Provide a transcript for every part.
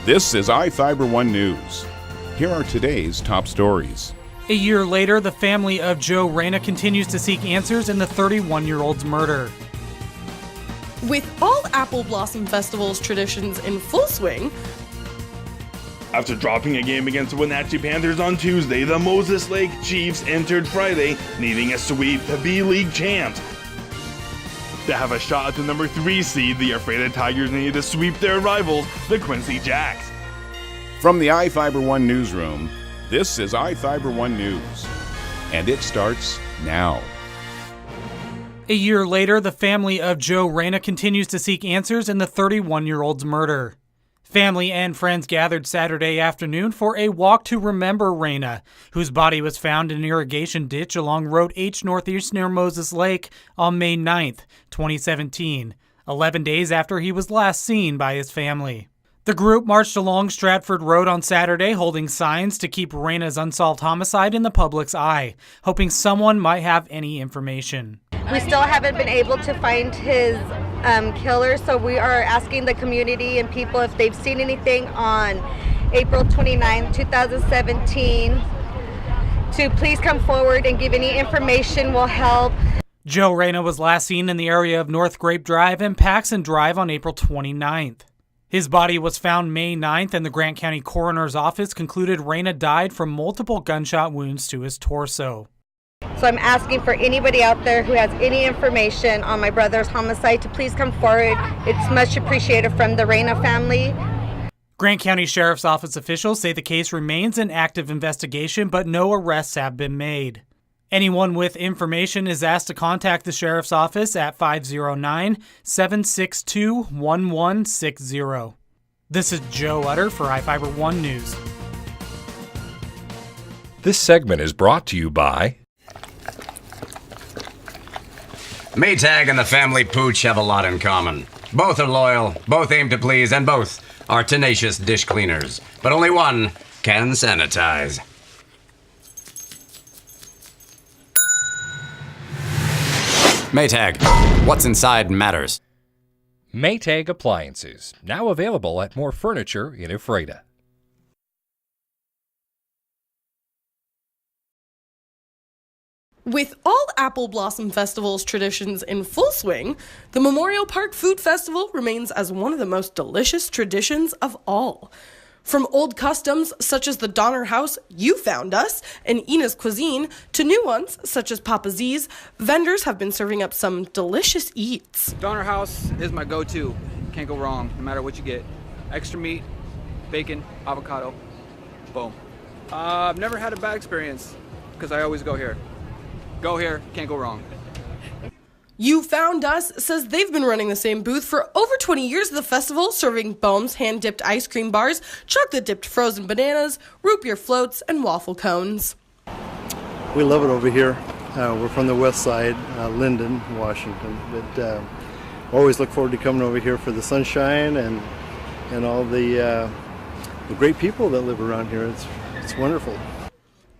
This is iFIBER 1 News. Here are today's top stories. A year later, the family of Joe Reyna continues to seek answers in the 31-year-old's murder. With all Apple Blossom Festival's traditions in full swing, after dropping a game against the Wenatchee Panthers on Tuesday, the Moses Lake Chiefs entered Friday, needing a sweep to be league champs. To have a shot at the number 3 seed, the Ephrata Tigers needed to sweep their rivals, the Quincy Jacks. From the iFIBER 1 newsroom, this is iFIBER 1 News, and it starts now. A year later, the family of Joe Reyna continues to seek answers in the 31-year-old's murder. Family and friends gathered Saturday afternoon for a walk to remember Reyna, whose body was found in an irrigation ditch along Road H Northeast near Moses Lake on May 9th, 2017, 11 days after he was last seen by his family. The group marched along Stratford Road on Saturday holding signs to keep Reyna's unsolved homicide in the public's eye, hoping someone might have any information. We still haven't been able to find his killer, so we are asking the community and people if they've seen anything on April 29, 2017 to please come forward and give any information will help. Joe Reyna was last seen in the area of North Grape Drive and Paxson Drive on April 29th. His body was found May 9th, and the Grant County Coroner's Office concluded Reyna died from multiple gunshot wounds to his torso. So I'm asking for anybody out there who has any information on my brother's homicide to please come forward. It's much appreciated from the Reyna family. Grant County Sheriff's Office officials say the case remains an active investigation, but no arrests have been made. Anyone with information is asked to contact the Sheriff's Office at 509-762-1160. This is Joe Utter for iFIBER 1 News. This segment is brought to you by Maytag and the family Pooch have a lot in common. Both are loyal, both aim to please, and both are tenacious dish cleaners. But only one can sanitize. Maytag, what's inside matters. Maytag Appliances, now available at more furniture in Ephrata. with all Apple Blossom Festival's traditions in full swing, the Memorial Park Food Festival remains as one of the most delicious traditions of all. From old customs such as the Donner House, You Found Us, and Ina's Cuisine, to new ones such as Papa Z's, vendors have been serving up some delicious eats. Donner House is my go-to. Can't go wrong, no matter what you get. Extra meat, bacon, avocado, boom. I've never had a bad experience because I always go here. Go here, can't go wrong. You Found Us says they've been running the same booth for over 20 years at the festival, serving Bohm's hand-dipped ice cream bars, chocolate-dipped frozen bananas, root beer floats, and waffle cones. We love it over here. We're from the west side, Linden, Washington, but always look forward to coming over here for the sunshine and all the great people that live around here. It's wonderful.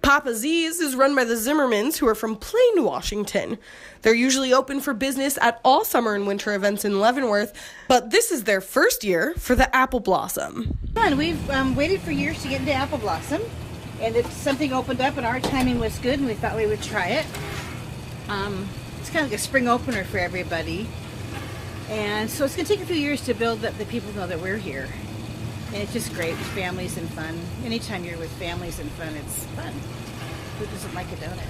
Papa Z's is run by the Zimmermans, who are from Plain, Washington. They're usually open for business at all summer and winter events in Leavenworth, but this is their first year for the Apple Blossom. We've waited for years to get into Apple Blossom, and if something opened up and our timing was good and we thought we would try it. It's kind of like a spring opener for everybody, and so it's going to take a few years to build that the people know that we're here. And it's just great with families and fun. Anytime you're with families and fun, it's fun. Who doesn't like a donut?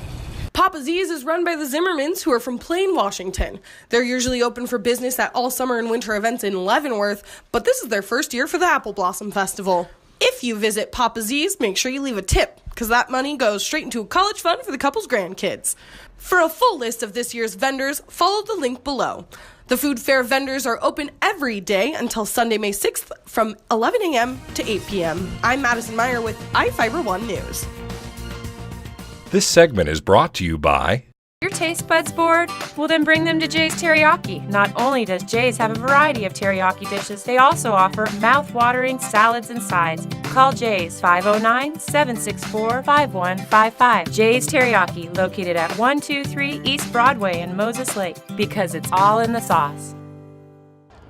Papa Z's is run by the Zimmermans, who are from Plain, Washington. They're usually open for business at all summer and winter events in Leavenworth, but this is their first year for the Apple Blossom Festival. If you visit Papa Z's, make sure you leave a tip, because that money goes straight into a college fund for the couple's grandkids. For a full list of this year's vendors, follow the link below. The food fair vendors are open every day until Sunday, May 6th from 11 a.m. to 8 p.m. I'm Madison Meyer with iFIBER 1 News. This segment is brought to you by... Your taste buds bored? Well, then bring them to Jay's Teriyaki. Not only does Jay's have a variety of teriyaki dishes, they also offer mouth-watering salads and sides. Call Jay's 509-764-5155. Jay's Teriyaki, located at 123 East Broadway in Moses Lake, because it's all in the sauce.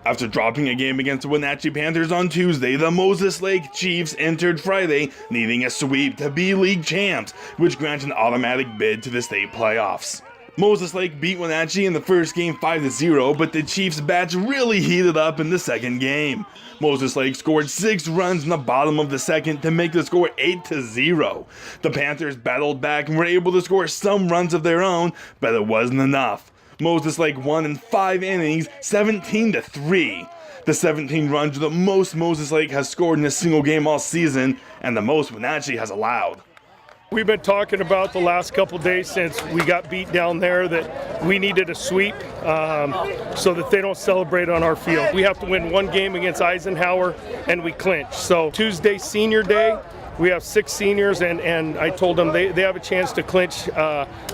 After dropping a game against the Wenatchee Panthers on Tuesday, the Moses Lake Chiefs entered Friday needing a sweep to be league champs, which grants an automatic bid to the state playoffs. Moses Lake beat Wenatchee in the first game 5-0, but the Chiefs' bats really heated up in the second game. Moses Lake scored 6 runs in the bottom of the second to make the score 8-0. The Panthers battled back and were able to score some runs of their own, but it wasn't enough. Moses Lake won in 5 innings, 17-3. The 17 runs are the most Moses Lake has scored in a single game all season, and the most Wenatchee has allowed. We've been talking about the last couple days since we got beat down there that we needed a sweep so that they don't celebrate on our field. We have to win 1 game against Eisenhower and we clinch. So Tuesday, senior day, we have 6 seniors and I told them they have a chance to clinch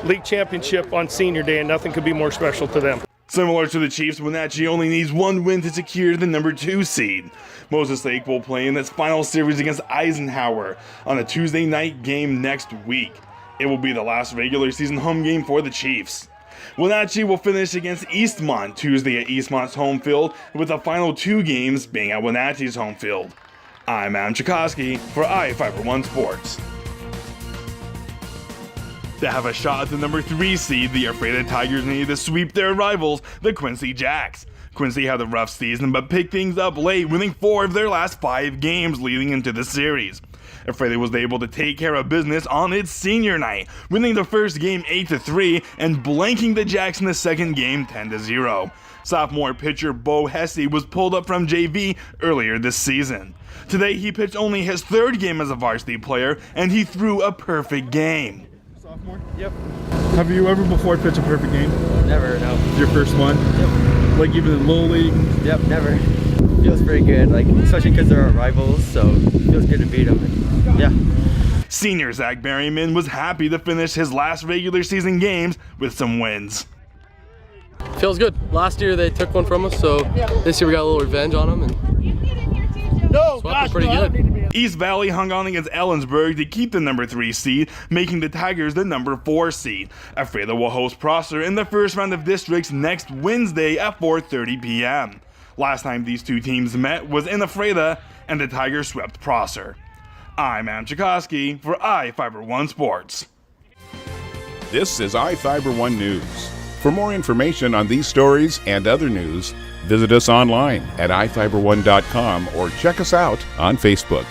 league championship on senior day and nothing could be more special to them. Similar to the Chiefs, Wenatchee only needs 1 win to secure the number 2 seed. Moses Lake will play in its final series against Eisenhower on a Tuesday night game next week. It will be the last regular season home game for the Chiefs. Wenatchee will finish against Eastmont Tuesday at Eastmont's home field, with the final 2 games being at Wenatchee's home field. I'm Adam Chikoski for iFIBER 1 Sports. To have a shot at the number 3 seed, the Ephrata Tigers need to sweep their rivals, the Quincy Jacks. Quincy had a rough season but picked things up late, winning 4 of their last 5 games leading into the series. Ephrata was able to take care of business on its senior night, winning the first game 8-3 and blanking the Jacks in the second game 10-0. Sophomore pitcher Bo Hesse was pulled up from JV earlier this season. Today he pitched only his 3rd game as a varsity player and he threw a perfect game. Sophomore? Yep. Have you ever before pitched a perfect game? Never, no. Your first one? Yep. Like even in little league? Yep, never. Feels pretty good, like especially because they're our rivals, so it feels good to beat them. And, yeah. Senior Zach Berryman was happy to finish his last regular season games with some wins. Feels good. Last year they took one from us, so this year we got a little revenge on them and swept pretty good. East Valley hung on against Ellensburg to keep the number 3 seed, making the Tigers the number 4 seed. Ephrata will host Prosser in the first round of districts next Wednesday at 4:30 p.m. Last time these 2 teams met was in Ephrata, and the Tigers swept Prosser. I'm Adam Chikoski for iFIBER 1 Sports. This is iFIBER 1 News. For more information on these stories and other news, visit us online at iFiber1.com or check us out on Facebook.